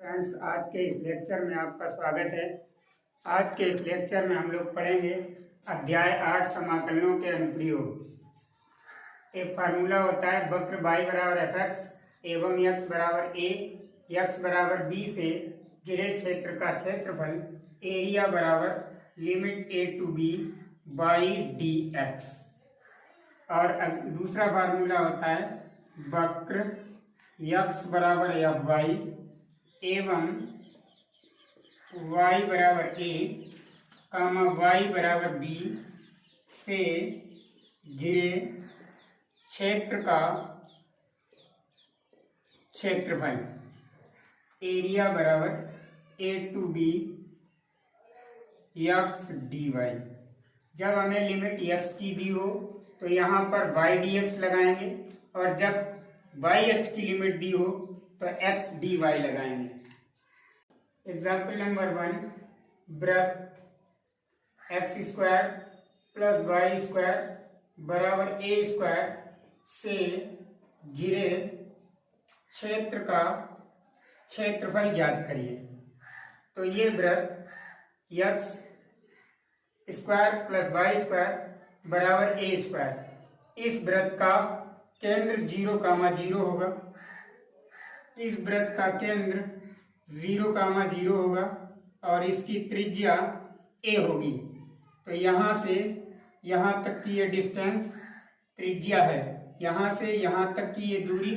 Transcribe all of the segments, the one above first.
Friends, आज के इस लेक्चर में आपका स्वागत है। आज के इस लेक्चर में हम लोग पढ़ेंगे अध्याय 8 समाकलनों के अनुप्रयोग। एक फार्मूला होता है वक्र y बराबर एफ एक्स एवं x बराबर a, x बराबर b से घिरे क्षेत्र का क्षेत्रफल एरिया बराबर limit a to b by d x. और दूसरा फार्मूला होता है वक्र x बराबर एफ वाई एवं y बराबर a कामा y बराबर b से घिरे क्षेत्र का क्षेत्रफल एरिया बराबर a to b x dy। जब हमें लिमिट x की दी हो तो यहाँ पर y dx लगाएंगे और जब y x की लिमिट दी हो तो x dy लगाएंगे। एग्जाम्पल नंबर 1, वृत्त x square plus y square बराबर ए स्क्वायर से घिरे क्षेत्र का क्षेत्रफल ज्ञात करिए। तो ये वृत्त x square plus y square बराबर ए स्क्वायर, इस वृत्त का केंद्र 0,0 होगा। इस वृत्त का केंद्र 0,0 होगा और इसकी त्रिज्या a होगी। तो यहाँ से यहाँ तक की ये डिस्टेंस त्रिज्या है, यहाँ से यहाँ तक की ये दूरी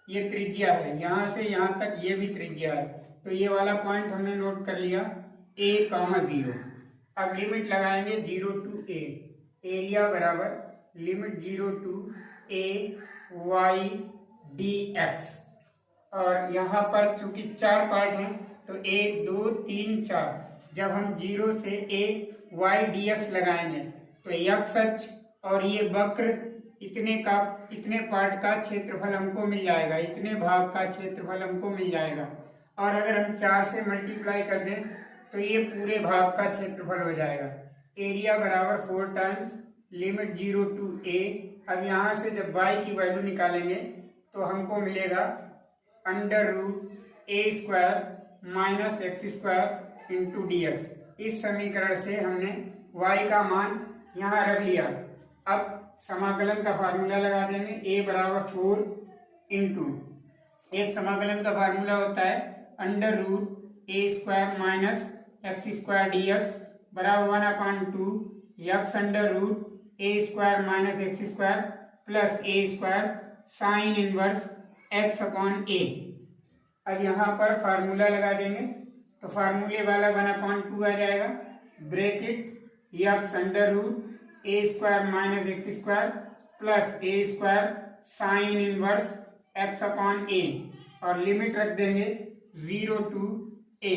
ये त्रिज्या है, यहाँ से यहाँ तक ये भी त्रिज्या है। तो ये वाला पॉइंट हमने नोट कर लिया a,0। अब लिमिट लगाएंगे 0 टू a, एरिया बराबर limit 0 to a y dx। और यहाँ पर चूंकि 4 पार्ट हैं तो 1 2 3 4, जब हम 0 से a y dx लगाएंगे तो x अक्ष और ये वक्र इतने पार्ट का क्षेत्रफल हमको मिल जाएगा, इतने भाग का क्षेत्रफल हमको मिल जाएगा। और अगर हम 4 से मल्टीप्लाई कर दें तो ये पूरे भाग का क्षेत्रफल हो जाएगा। एरिया बराबर 4 टाइम्स लिमिट 0 टू a। अब यहाँ से जब y की वैल्यू निकालेंगे तो हमको मिलेगा under root a square minus x square into d x. इस समीकरण से हमने y का मान यहाँ रख लिया। अब समाकलन का फार्मूला लगा देंगे a बराबर 4 इंटू, एक समाकलन का फार्मूला होता है under root a square minus x square d x बराबर 1/2 x under root a square minus x square plus a square sine inverse x upon a। अब यहाँ पर फार्मूला लगा देंगे तो फार्मूले वाला 1/2 आ जाएगा, bracket x under root a square minus x square plus a square sine inverse x upon a और लिमिट रख देंगे 0 टू a।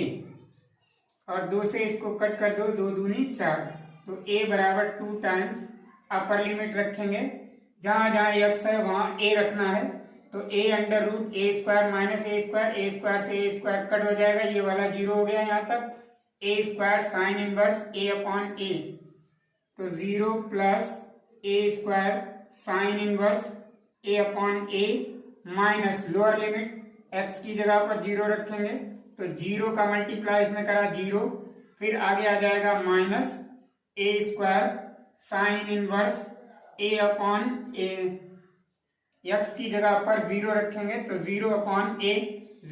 और 2 से इसको कट कर दो, 2 दूनी 4, तो a बराबर 2 टाइम्स अपर लिमिट रखेंगे, जहां जहां x है वहां a रखना है। तो a under root a square minus a square से a स्क्वायर कट हो जाएगा, ये वाला 0 हो गया यहाँ तक। a square sine inverse a upon a, तो 0 plus a square sine inverse a upon a minus lower limit x की जगह पर 0 रखेंगे तो 0 का मल्टीप्लाई इसमें करा 0, फिर आगे आ जाएगा minus a square sine inverse a upon a, x की जगह पर 0 रखेंगे तो 0 अपॉन a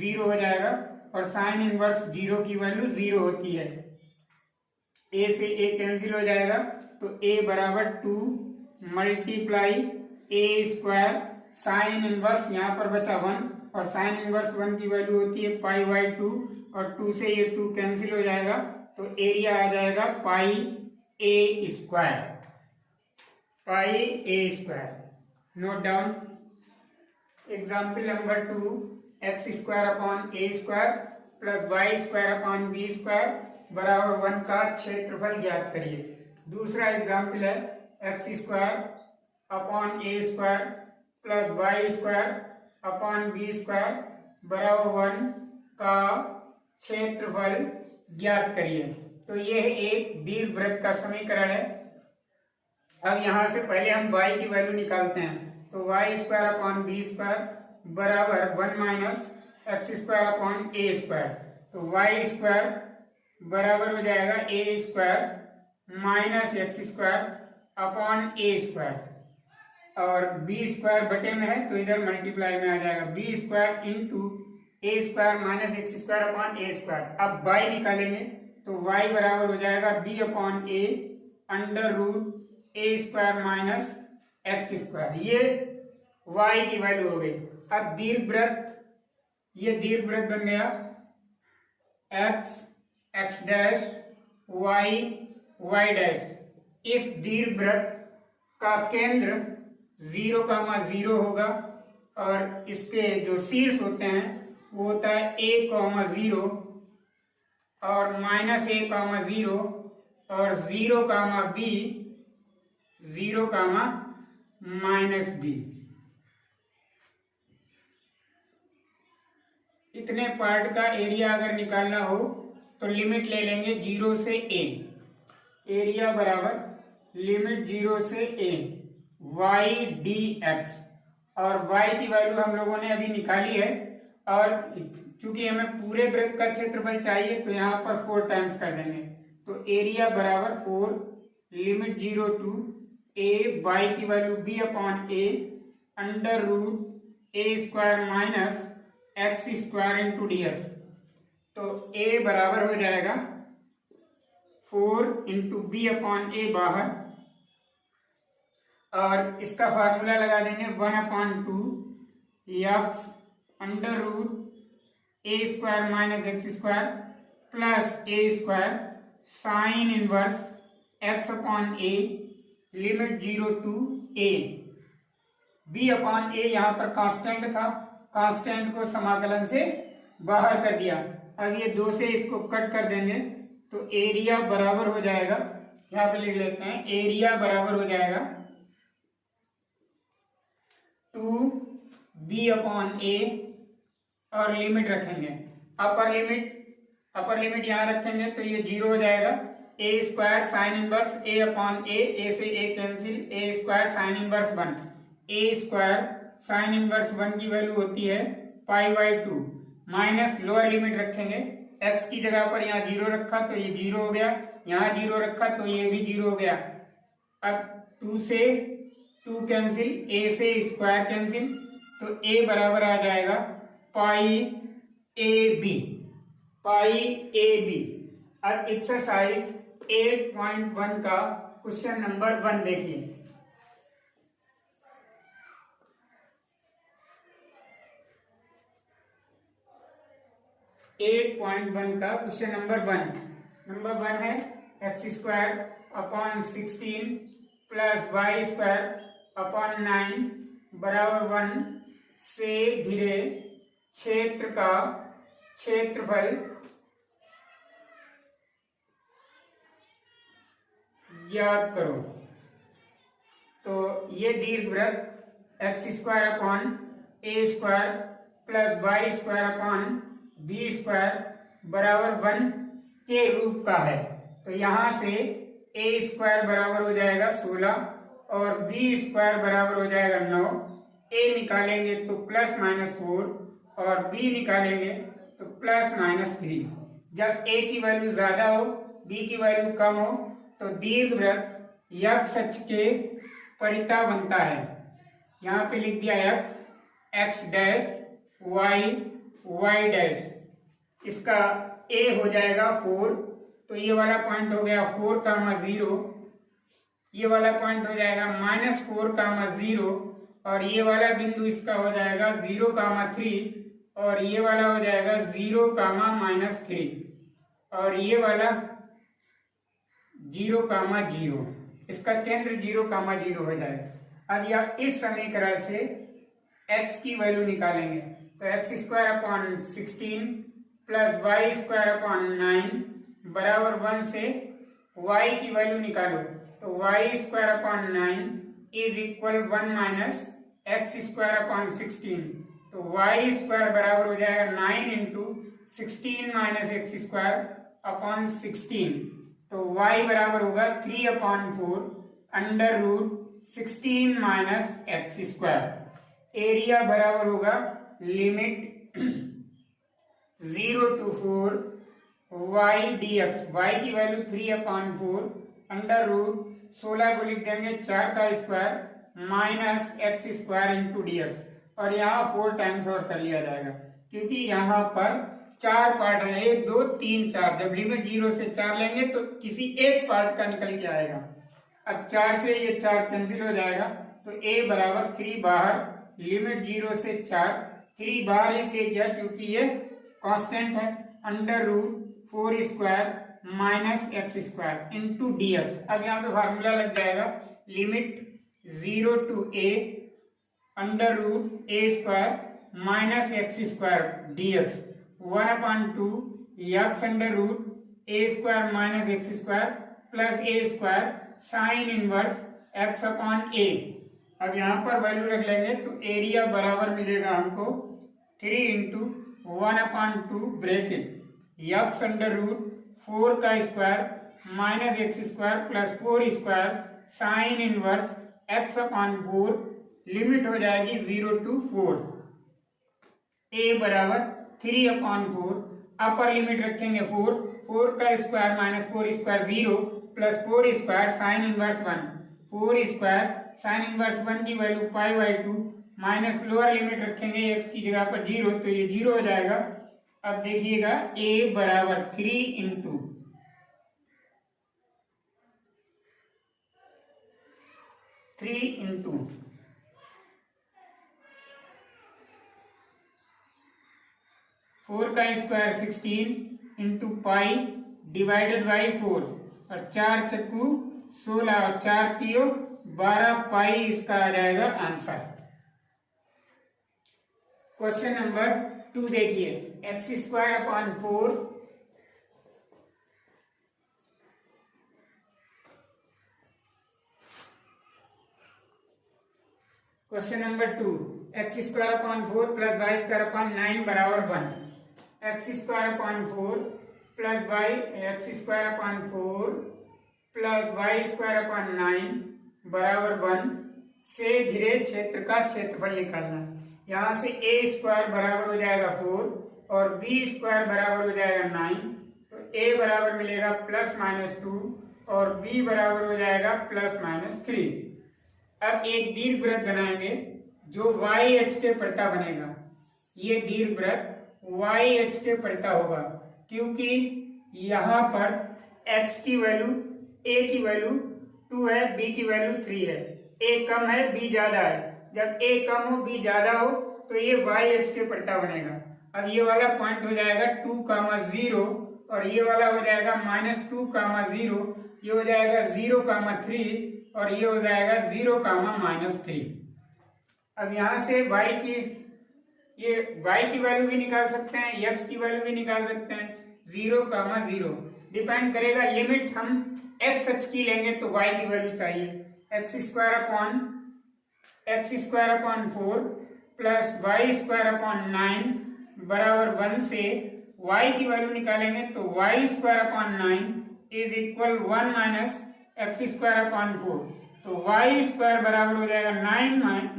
0 हो जाएगा और साइन इनवर्स 0 की वैल्यू 0 होती है। a से a कैंसिल हो जाएगा तो a बराबर 2 multiply a square sine inverse, यहाँ पर बचा 1 और साइन इनवर्स 1 की वैल्यू होती है π/2 और 2 से ये 2 कैंसिल हो जाएगा तो एरिया आ जाएगा pi a square. Note down. Example number 2, x square upon a square plus y square upon b square बराबर 1 का क्षेत्रफल ज्ञात करिए। दूसरा एग्जाम्पल है x square upon a square plus y square upon b square बराबर 1 का क्षेत्रफल ज्ञात करिए। तो यह एक दीर्घवृत्त का समीकरण है। अब यहां से पहले हम y की वैल्यू निकालते हैं तो y square upon b square बराबर 1 minus x square upon a square, तो वाई स्क्वायर बराबर हो जाएगा a square minus x square upon a square, और बी स्क्वायर बटे में है तो इधर मल्टीप्लाई में आ जाएगा, b square into a square minus x square upon a square. अब वाई निकालेंगे तो वाई बराबर हो जाएगा b upon a under root a square minus x square. ये वाई की वैल्यू हो गई। अब दीर्घवृत्त, ये दीर्घवृत्त बन गया x x dash y y dash. इस दीर्घवृत्त का केंद्र 0,0 होगा और इसके जो शीर्ष होते हैं वो होता है a,0 और -a,0 और 0,b 0,-b। इतने पार्ट का एरिया अगर निकालना हो तो लिमिट ले लेंगे 0 से a, एरिया बराबर लिमिट 0 से a y dx, और y की वैल्यू हम लोगों ने अभी निकाली है, और चूंकि हमें पूरे वृत्त का क्षेत्रफल चाहिए तो यहाँ पर 4 टाइम्स कर देंगे, तो एरिया बराबर 4 लिमिट 0 टू a, y की value b upon a under root a square minus x square into dx, तो a बराबर हो जाएगा 4 इंटू बी अपॉन ए बाहर, और इसका फार्मूला लगा देंगे 1/2 x under root a square minus x square plus a square sine inverse x upon a limit 0 to a। B upon a यहाँ पर कांस्टेंट था, कांस्टेंट को समाकलन से बाहर कर दिया। अब ये 2 से इसको कट कर देंगे तो एरिया बराबर हो जाएगा, यहाँ पे लिख लेते हैं, एरिया बराबर हो जाएगा 2b अपॉन ए, और लिमिट रखेंगे अपर लिमिट यहाँ रखेंगे तो ये 0 हो जाएगा, a square sine inverse A upon ए से ए कैंसिल, ए स्क्वायर साइन इनवर्स 1, ए स्क्वायर साइन इनवर्स 1 की वैल्यू होती है π/2 माइनस लोअर लिमिट रखेंगे, x की जगह पर यहाँ 0 रखा तो ये 0 हो गया, यहाँ 0 रखा तो ये भी 0 हो गया। अब 2 से 2 कैंसिल, a से स्क्वायर कैंसिल, तो a बराबर आ जाएगा π/AB। अब एक्सरसाइज 8.1 का क्वेश्चन नंबर 1 देखिए। का क्वेश्चन नंबर 1 है x square upon 16 plus y square upon 9 बराबर 1 से घिरे क्षेत्र का क्षेत्रफल ज्ञात करो। तो ये दीर्घवृत्त x square upon a square plus y square upon b square बराबर 1 के रूप का है, तो यहां से ए स्क्वायर बराबर हो जाएगा 16 और बी स्क्वायर बराबर हो जाएगा 9। ए निकालेंगे तो प्लस माइनस 4 और बी निकालेंगे तो प्लस माइनस 3। जब ए की वैल्यू ज्यादा हो बी की वैल्यू कम हो तो दीर्घवृत्त एक्स अक्ष के परिता बनता है। यहाँ पे लिख दिया x, x dash, y, y dash. इसका ए हो जाएगा 4, तो ये वाला पॉइंट हो गया 4,0, ये वाला पॉइंट हो जाएगा -4,0, और ये वाला बिंदु इसका हो जाएगा 0,3, और ये वाला हो जाएगा 0,-3, और ये वाला 0,0। इसका केंद्र 0,0 हो जाएगा। अब यह इस समीकरण से x की वैल्यू निकालेंगे, तो x square upon 16 plus y square upon 9 बराबर 1 से y की वैल्यू निकालो, तो y square upon 9 is equal 1 minus x square upon 16, तो वाई स्क्वायर बराबर हो जाएगा 9 into 16 minus x square upon 16, तो y बराबर होगा 3/4 under root 16 minus x square. Area बराबर होगा limit 0 to 4 y dx, y की वैल्यू 3/4 अंडर रूट 16 को लिख देंगे 4 का square minus x square into d x, और यहाँ 4 टाइम्स और कर लिया जाएगा क्योंकि यहाँ पर 4 पार्ट है, 1 2 3 4। जब लिमिट 0 से 4 लेंगे तो किसी एक पार्ट का निकल के आएगा। अब 4 से ये 4 कैंसिल हो जाएगा तो a बराबर 3 बाहर, लिमिट 0 से 4, 3 बाहर इसलिए किया क्योंकि ये कांस्टेंट है, under root 4 square minus x square into d x. अब यहाँ पे फार्मूला लग जाएगा, limit 0 to a under root a square minus x square d x 1/2 x under root a square minus x square plus a square sine inverse x upon a। अब यहाँ पर value रख लेंगे तो एरिया बराबर मिलेगा हमको 3 into 1/2 bracket x under root 4 का square minus x square plus 4 square sine inverse x upon 4, limit हो जाएगी 0 to 4, a बराबर 3/4, अपर लिमिट रखेंगे 4, 4 का square minus 4 square 0 plus 4 square sine inverse 1, 4 square sine inverse 1 की वैल्यू π/2 माइनस लोअर लिमिट रखेंगे x की जगह पर 0 तो ये 0 हो जाएगा। अब देखिएगा a बराबर 3 इंटू 4 का square 16 into pi divided by 4, और 4 चक्कू 16 और 4 कियो 12 पाई इसका आ जाएगा आंसर। क्वेश्चन नंबर 2 देखिए, x square upon 4 question number 2, x square upon 4 plus y square upon 9 बराबर 1। X square upon 4 plus y, x square upon 4 plus y square upon 9 बराबर 1 से घिरे क्षेत्र का क्षेत्रफल निकालना। यहाँ से a स्क्वायर बराबर हो जाएगा 4 और b स्क्वायर बराबर हो जाएगा 9, तो a बराबर मिलेगा +-2 और b बराबर हो जाएगा +-3। अब एक दीर्घवृत्त बनाएंगे जो वाई एच के प्रता बनेगा। ये दीर्घवृत्त वाई एच के प्रता होगा क्योंकि यहाँ पर x की वैल्यू, a की वैल्यू 2 है, b की वैल्यू 3 है, a कम है b ज्यादा है। जब a कम हो b ज्यादा हो तो ये वाई एच के प्रता बनेगा। अब ये वाला पॉइंट हो जाएगा 2, 0 और ये वाला हो जाएगा -2, 0, ये हो जाएगा 0, 3 और ये हो जाएगा 0, -3। अब यहाँ से y की वैल्यू भी निकाल सकते हैं, x की वैल्यू भी निकाल सकते हैं। 0, 0 डिपेंड करेगा, लिमिट हम x अक्ष की लेंगे तो y की वैल्यू चाहिए। X square upon 4 plus y square upon 9 बराबर 1 से y की वैल्यू निकालेंगे तो y square upon 9 is equal 1 minus x square upon 4, तो वाई स्क्वायर बराबर हो जाएगा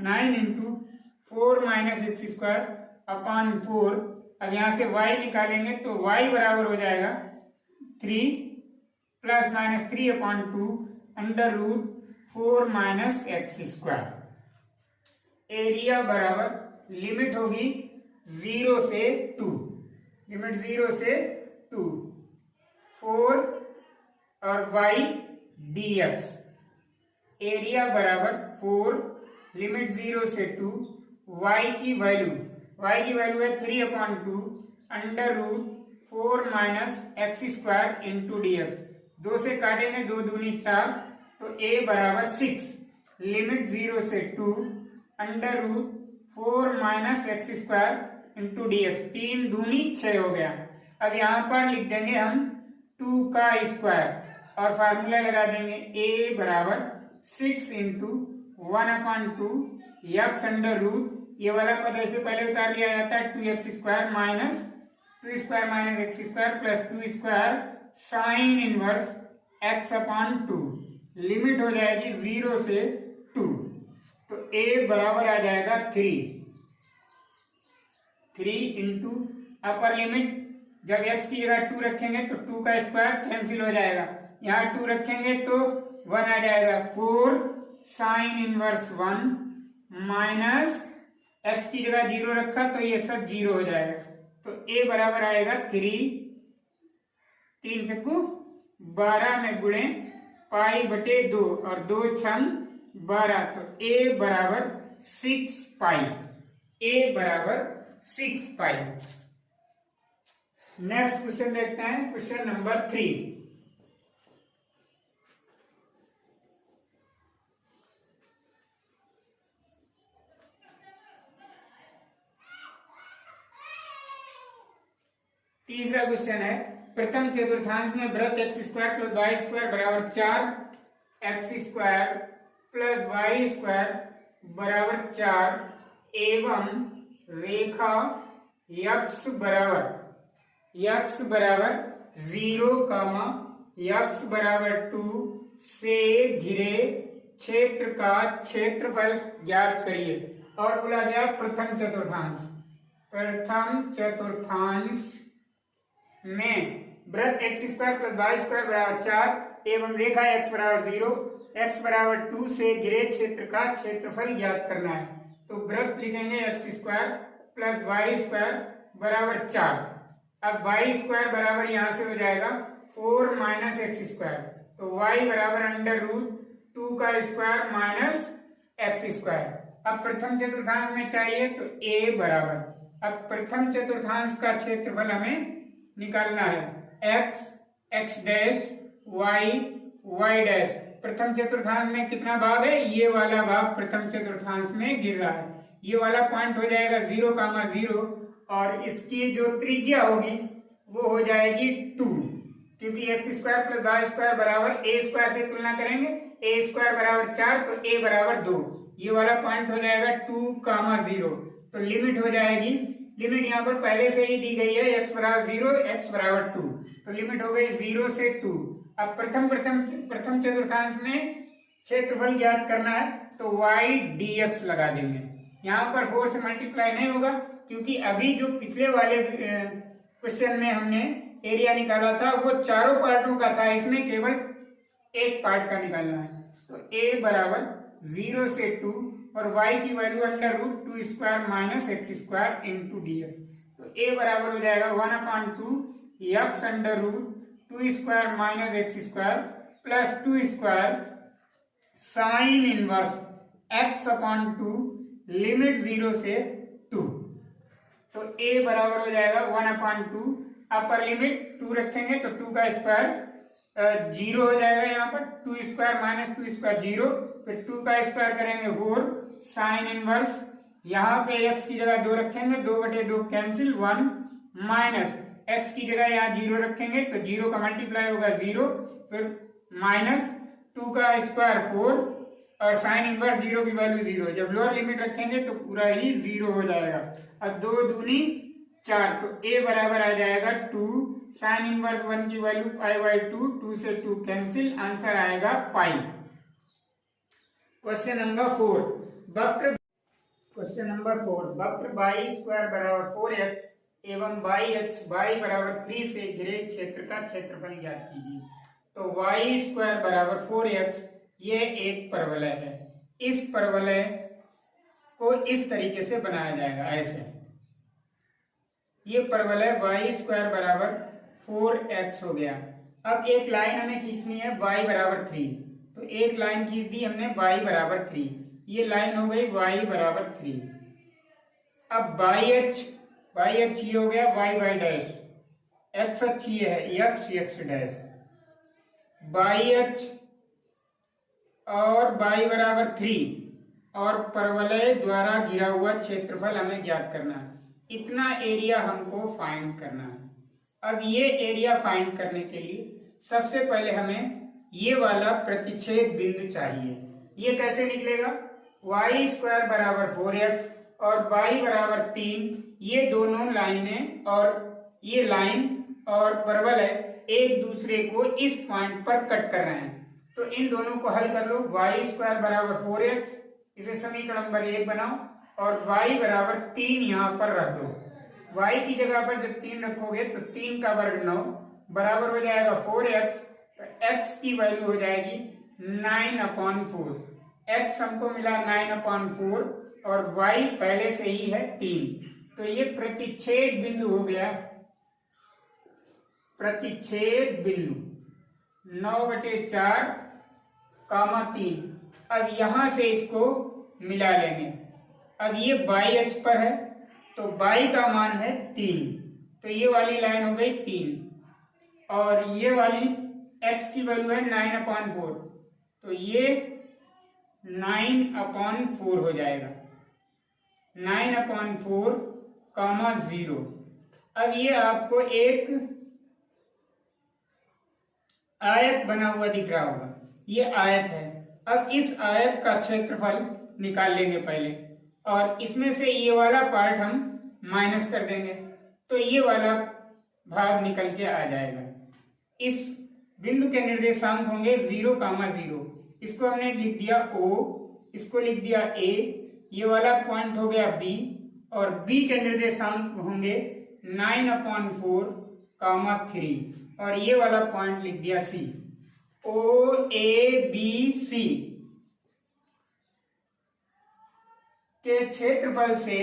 9 into 4 minus x square upon 4। अब यहाँ से y निकालेंगे तो y बराबर हो जाएगा 3 +-3 upon 2 under root 4 minus x square. Area बराबर लिमिट होगी 0 से 2, लिमिट 0 से 2, 4 और y dx। एरिया बराबर 4, लिमिट 0 से 2, y की वैल्यू है 3/2 under root 4 minus x square into d x. 2 से काटेंगे, 2 दूनी 4, तो a बराबर 6, लिमिट 0 से 2 under root 4 minus x square into d x. 3 दूनी 6 हो गया। अब यहाँ पर लिख देंगे हम 2 का स्क्वायर और फार्मूला लगा देंगे a बराबर 6 इंटू 1/2 एक्स अंडर रूट, ये वाला पद ऐसे पहले उतार लिया जाता है, 2x square minus 2 square minus x square plus 2 square sine inverse x upon 2, limit हो जाएगी 0 से 2, तो a बराबर आ जाएगा 3 इंटू, अपर लिमिट जब x की जगह 2 रखेंगे तो 2 का स्क्वायर कैंसिल हो जाएगा, यहाँ 2 रखेंगे तो 1 आ जाएगा, 4 साइन इनवर्स 1 माइनस x की जगह 0 रखा तो ये सब 0 हो जाएगा, तो a बराबर आएगा 3 चक्कू 12 में गुणे पाई बटे 2 और 2 छम 12, तो a बराबर 6 पाई, a बराबर 6 पाई। नेक्स्ट क्वेश्चन देखते हैं, क्वेश्चन नंबर 3। तीसरा क्वेश्चन है, प्रथम चतुर्थांश में वृत्त x square plus y square बराबर 4, x square plus y square बराबर 4 एवं रेखा यक्स बराबर 0, यक्स बराबर 2 से घिरे क्षेत्र का क्षेत्रफल ज्ञात करिए। और बोला गया प्रथम चतुर्थांश में वृत्त x square plus y square बराबर 4 एवं रेखा x बराबर 0, x बराबर 2 से घिरे क्षेत्र का क्षेत्रफल ज्ञात करना है। तो वृत्त लिखेंगे x square plus y square बराबर 4। अब वाई स्क्वायर बराबर यहां से हो जाएगा 4 माइनस एक्स स्क्वायर, तो वाई बराबर अंडर रूट 2 का स्क्वायर माइनस एक्स स्क्वायर। अब प्रथम चतुर्थांश में चाहिए तो a बराबर, अब प्रथम चतुर्थांश का क्षेत्रफल हमें निकालना है, x डैश y डैश। प्रथम चतुर्थांश में कितना भाग है, ये वाला भाग प्रथम चतुर्थांश में गिर रहा है, ये वाला पॉइंट हो जाएगा 0,0 और इसकी जो त्रिज्या होगी वो हो जाएगी 2, क्योंकि x square plus y square बराबर a स्क्वायर से तुलना करेंगे, a स्क्वायर बराबर 4 तो a बराबर 2, ये वाला पॉइंट हो जाएगा 2,0, तो लिमिट हो जाएगी, लिमिट यहाँ पर पहले से ही दी गई है, x बराबर 0 x बराबर 2, तो लिमिट हो गई 0 से 2। अब प्रथम चतुर्थांश में क्षेत्रफल ज्ञात करना है तो y dx लगा देंगे, यहाँ पर 4 से मल्टीप्लाई नहीं होगा क्योंकि अभी जो पिछले वाले क्वेश्चन में हमने एरिया निकाला था वो चारों पार्टों का था, इसमें केवल एक पार्ट का निकालना है। तो a बराबर 0 से 2 और y की value under root 2 square minus x square into d x, तो a बराबर हो जाएगा 1/2 x under root 2 square minus x square plus 2 square sine inverse x/2 limit 0 से 2, तो a बराबर हो जाएगा 1/2, अपर लिमिट 2 रखेंगे तो 2 का स्क्वायर 0 हो जाएगा, यहाँ पर 2 स्क्वायर माइनस 2 स्क्वायर 0, फिर 2 का स्क्वायर करेंगे 4 साइन इनवर्स, यहाँ पे x की जगह 2 रखेंगे, 2/2 कैंसिल 1 माइनस x की जगह यहाँ 0 रखेंगे तो 0 का मल्टीप्लाई होगा 0, फिर माइनस 2 का स्क्वायर 4 और साइन इनवर्स 0 की वैल्यू 0, जब लोअर लिमिट रखेंगे तो पूरा ही 0 हो जाएगा। अब 2 दूनी 4, तो a बराबर आ जाएगा 2 साइन इनवर्स 1 की वैल्यू π/2, 2 से 2 कैंसिल, आंसर आएगा पाई। क्वेश्चन नंबर 4, वक्र y स्क्वायर बराबर 4x एवं y बराबर 3 से घिरे क्षेत्र का क्षेत्रफल ज्ञात कीजिए। तो y स्क्वायर बराबर 4x ये एक परवलय है, इस परवलय को इस तरीके से बनाया जाएगा, ऐसे ये परवलय y स्क्वायर बराबर 4x हो गया। अब एक लाइन हमें खींचनी है y बराबर 3, तो एक लाइन खींच दी हमने y बराबर 3, ये लाइन हो गई y बराबर 3। अब y ये हो गया y डैश, x अक्ष ये है x डैश, y और y बराबर 3 और परवलय द्वारा घिरा हुआ क्षेत्रफल हमें ज्ञात करना है, इतना एरिया हमको फाइंड करना है। अब ये एरिया फाइंड करने के लिए सबसे पहले हमें ये वाला प्रतिच्छेद बिंदु चाहिए। ये कैसे निकलेगा, y स्क्वायर बराबर 4x और y बराबर 3, ये दोनों लाइनें और ये लाइन और परवलय एक दूसरे को इस पॉइंट पर कट कर रहे हैं, तो इन दोनों को हल कर लो। y स्क्वायर बराबर 4x, इसे समीकरण नंबर 1 बनाओ और y बराबर 3 यहाँ पर रख दो। y की जगह पर जब 3 रखोगे तो 3 का वर्ग 9 बराबर हो जाएगा 4x। तो x की वैल्यू हो जाएगी 9/4। x हमको मिला 9/4 और y पहले से ही है 3। तो ये प्रतिच्छेद बिंदु हो गया। प्रतिच्छेद बिंदु 9/4, 3। अब यहां से इसको मिला लेंगे। अब ये बाई अक्ष पर है तो बाई का मान है 3, तो ये वाली लाइन हो गई 3 और ये वाली x की वैल्यू है 9/4, तो ये 9/4 हो जाएगा। 9/4, 0। अब ये आपको एक आयत बना हुआ दिख रहा होगा, ये आयत है। अब इस आयत का क्षेत्रफल निकाल लेंगे पहले और इसमें से ये वाला पार्ट हम माइनस कर देंगे तो ये वाला भाग निकल के आ जाएगा। इस बिंदु के निर्देशांक होंगे 0,0। इसको हमने लिख दिया O, इसको लिख दिया A, ये वाला पॉइंट हो गया B और B के निर्देशांक होंगे 9/4, 3 और ये वाला पॉइंट लिख दिया C। OABC के क्षेत्रफल से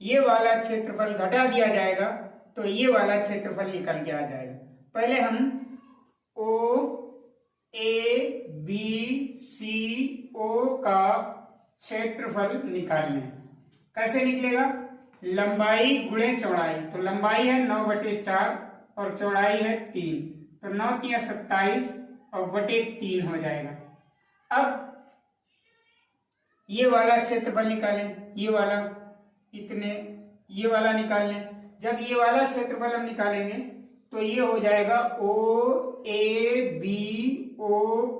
ये वाला क्षेत्रफल घटा दिया जाएगा तो ये वाला क्षेत्रफल निकल के आ जाएगा। पहले हम OABCO का क्षेत्रफल निकाल लें। कैसे निकलेगा? लंबाई गुणे चौड़ाई, तो लंबाई है 9/4 और चौड़ाई है 3, तो 9 × 27 और बटे 3 हो जाएगा। अब ये वाला क्षेत्रफल निकालें, ये वाला इतने, ये वाला निकाल लें। जब ये वाला क्षेत्रफल हम निकालेंगे तो ये हो जाएगा OABO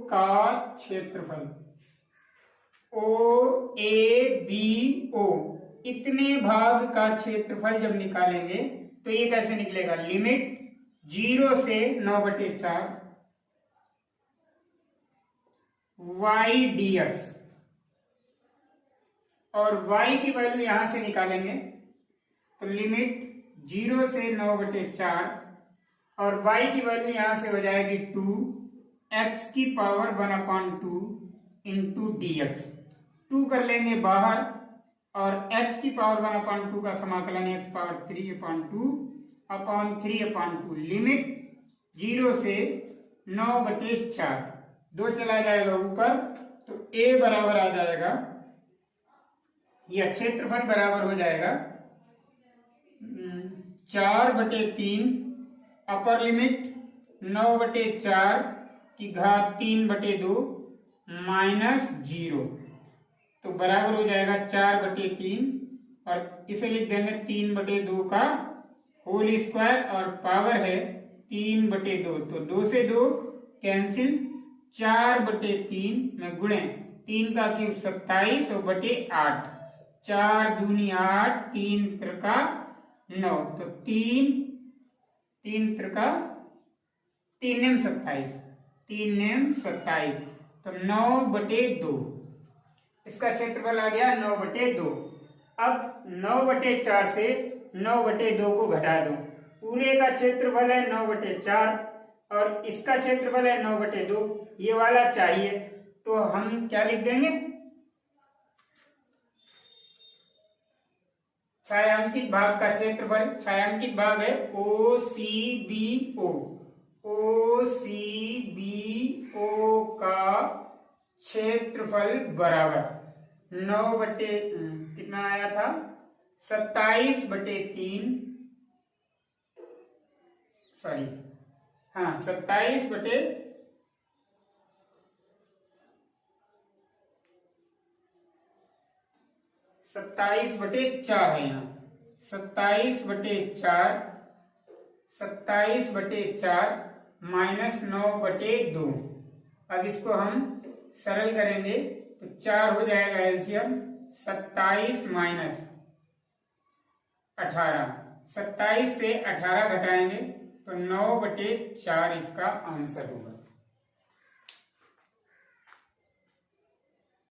का क्षेत्रफल। OABO इतने भाग का क्षेत्रफल जब निकालेंगे तो ये कैसे निकलेगा? लिमिट 0 से 9/4 y dx और y की वैल्यू यहां से निकालेंगे तो लिमिट 0 से 9/4 और y की वैल्यू यहां से हो जाएगी 2, x की पावर 1/2 इंटू dx। 2 कर लेंगे बाहर और x की पावर 1/2 का समाकलन x पावर 3/2 लिमिट 0 से 9/4, 2 चला जाएगा ऊपर तो a बराबर आ जाएगा, यह क्षेत्रफल बराबर हो जाएगा 4/3 अपर लिमिट 9/4 की घात 3/2 -0, तो बराबर हो जाएगा 4/3 और इसे लिख देंगे 3/2 का होल स्क्वायर और पावर है 3/2, तो 2 से 2 कैंसिल, 4/3 में गुणे 3 का क्यूब 27 और बटे 8, 4 दूनी 8, 3 त्रिका 9, तो 3 त्रिका 3 नेम 27, 3 नेम 27, तो 9/2 इसका क्षेत्रफल आ गया 9/2। अब 9/4 से 9/2 को घटा दो, पूरे का क्षेत्रफल है 9/4 और इसका क्षेत्रफल है 9/2, ये वाला चाहिए तो हम क्या लिख देंगे? छायांकित भाग का क्षेत्रफल, छायांकित भाग है OCBO, OCBO का क्षेत्रफल बराबर 9 कितना आया था 27/3, सॉरी हाँ 27/4 है यहाँ 27/4 -9/2। अब इसको हम सरल करेंगे तो 4 हो जाएगा एलसीएम 27 -18, 27 से 18 घटाएंगे तो 9/4 इसका आंसर होगा।